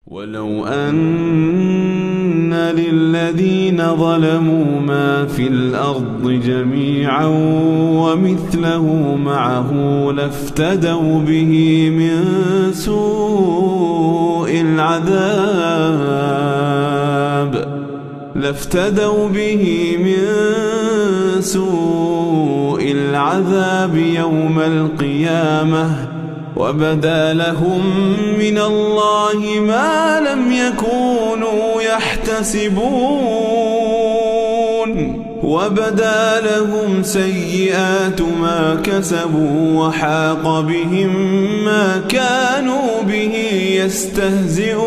ولو أن للذين ظلموا ما في الأرض جميعا ومثله معه لافتدوا به من سوء العذاب يوم القيامة وبدا لهم من الله ما لم يكونوا يحتسبون وبدا لهم سيئات ما كسبوا وحاق بهم ما كانوا به يستهزئون